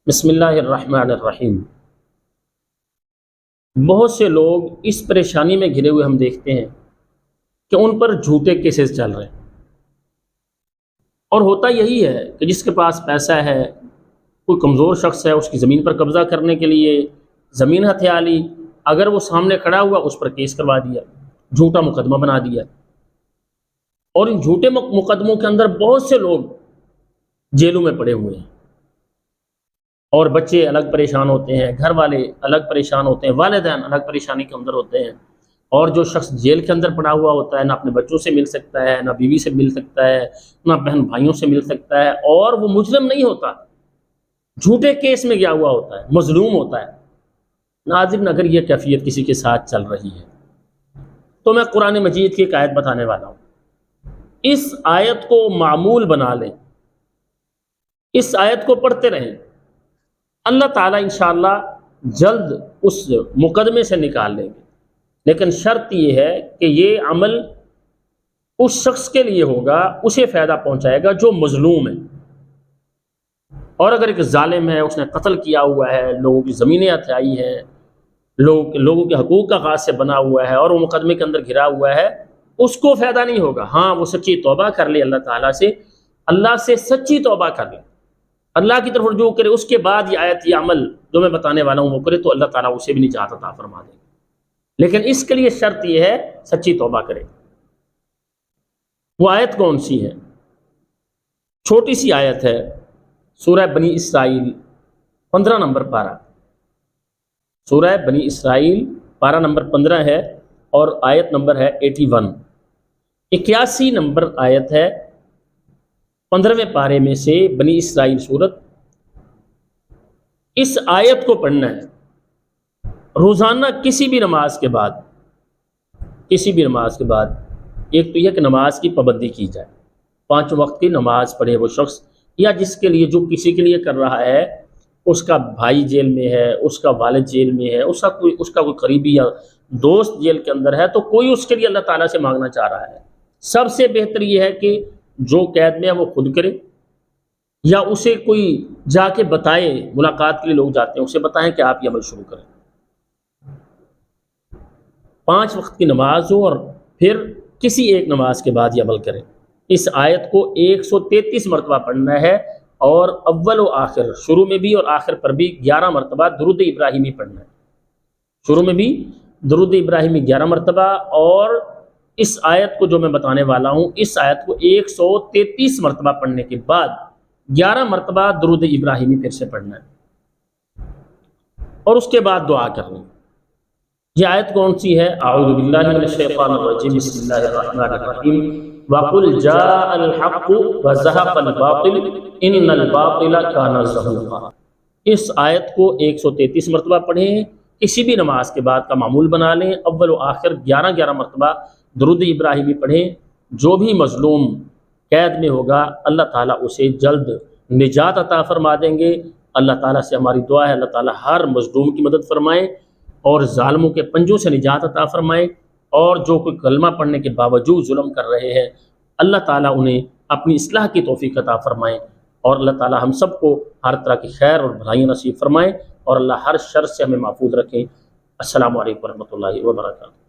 بسم اللہ الرحمن الرحیم۔ بہت سے لوگ اس پریشانی میں گھرے ہوئے ہم دیکھتے ہیں کہ ان پر جھوٹے کیسز چل رہے ہیں، اور ہوتا یہی ہے کہ جس کے پاس پیسہ ہے، کوئی کمزور شخص ہے، اس کی زمین پر قبضہ کرنے کے لیے زمین ہتھیا لی، اگر وہ سامنے کھڑا ہوا اس پر کیس کروا دیا، جھوٹا مقدمہ بنا دیا، اور ان جھوٹے مقدموں کے اندر بہت سے لوگ جیلوں میں پڑے ہوئے ہیں، اور بچے الگ پریشان ہوتے ہیں، گھر والے الگ پریشان ہوتے ہیں، والدین الگ پریشانی کے اندر ہوتے ہیں، اور جو شخص جیل کے اندر پڑا ہوا ہوتا ہے نہ اپنے بچوں سے مل سکتا ہے، نہ بیوی سے مل سکتا ہے، نہ بہن بھائیوں سے مل سکتا ہے، اور وہ مجرم نہیں ہوتا، جھوٹے کیس میں گیا ہوا ہوتا ہے، مظلوم ہوتا ہے۔ ناظرین، اگر یہ کیفیت کسی کے ساتھ چل رہی ہے تو میں قرآن مجید کی ایک آیت بتانے والا ہوں، اس آیت کو معمول بنا لیں، اس آیت کو پڑھتے رہیں، اللہ تعالیٰ انشاءاللہ جلد اس مقدمے سے نکال لیں گے۔ لیکن شرط یہ ہے کہ یہ عمل اس شخص کے لیے ہوگا، اسے فائدہ پہنچائے گا جو مظلوم ہے، اور اگر ایک ظالم ہے، اس نے قتل کیا ہوا ہے، لوگوں کی زمینیں ہتھیائی ہیں، لوگوں کے حقوق کا غاصب سے بنا ہوا ہے، اور وہ مقدمے کے اندر گھرا ہوا ہے، اس کو فائدہ نہیں ہوگا۔ ہاں، وہ سچی توبہ کر لے، اللہ سے سچی توبہ کر لے، اللہ کی طرف رجوع کرے، اس کے بعد یہ آیت، یہ عمل جو میں بتانے والا ہوں وہ کرے، تو اللہ تعالیٰ اسے بھی نجات عطا فرما دے گا۔ لیکن اس کے لیے شرط یہ ہے سچی توبہ کرے۔ وہ آیت کون سی ہے؟ چھوٹی سی آیت ہے، سورہ بنی اسرائیل 15 نمبر پارہ، سورہ بنی اسرائیل پارہ نمبر 15 ہے، اور آیت نمبر ہے 81، 81 نمبر آیت ہے 15ویں پارے میں سے بنی اسرائیل سورت۔ اس آیت کو پڑھنا ہے روزانہ کسی بھی نماز کے بعد، ایک تو یہ کہ نماز کی پابندی کی جائے، 5 وقت کی نماز پڑھے وہ شخص، یا جس کے لیے، جو کسی کے لیے کر رہا ہے، اس کا بھائی جیل میں ہے، اس کا والد جیل میں ہے، اس کا کوئی قریبی یا دوست جیل کے اندر ہے، تو کوئی اس کے لیے اللہ تعالیٰ سے مانگنا چاہ رہا ہے، سب سے بہتر یہ ہے کہ جو قید میں ہے وہ خود کرے، یا اسے کوئی جا کے بتائے، ملاقات کے لیے لوگ جاتے ہیں، اسے بتائیں کہ آپ یہ عمل شروع کریں۔ 5 وقت کی نماز ہو، اور پھر کسی ایک نماز کے بعد یہ عمل کریں۔ اس آیت کو 133 مرتبہ پڑھنا ہے، اور اول و آخر، شروع میں بھی اور آخر پر بھی 11 مرتبہ درود ابراہیمی پڑھنا ہے، شروع میں بھی درود ابراہیمی 11 مرتبہ، اور اس آیت کو جو میں بتانے والا ہوں، اس آیت کو 133 مرتبہ پڑھنے کے بعد 11 مرتبہ درود ابراہیمی پھر سے پڑھنا ہے، اور اس کے بعد دعا کرنی۔ یہ آیت کون سی ہے؟ اعوذ باللہ من الشیطان الرجیم، بسم اللہ الرحمن الرحیم، وَقُلْ جَاءَ الْحَقُّ وَزَهَقَ الْبَاطِلُ إِنَّ الْبَاطِلَ كَانَ زَهُوقًا۔ اس آیت کو 133 مرتبہ پڑھیں، کسی بھی نماز کے بعد کا معمول بنا لیں، اول و آخر 11 مرتبہ درود ابراہیمی پڑھیں۔ جو بھی مظلوم قید میں ہوگا، اللہ تعالیٰ اسے جلد نجات عطا فرما دیں گے۔ اللہ تعالیٰ سے ہماری دعا ہے، اللہ تعالیٰ ہر مظلوم کی مدد فرمائے، اور ظالموں کے پنجوں سے نجات عطا فرمائے، اور جو کوئی کلمہ پڑھنے کے باوجود ظلم کر رہے ہیں، اللہ تعالیٰ انہیں اپنی اصلاح کی توفیق عطا فرمائے، اور اللہ تعالیٰ ہم سب کو ہر طرح کی خیر اور بھلائیاں نصیب فرمائے، اور اللہ ہر شر سے ہمیں محفوظ رکھیں۔ السلام علیکم ورحمۃ اللہ وبرکاتہ۔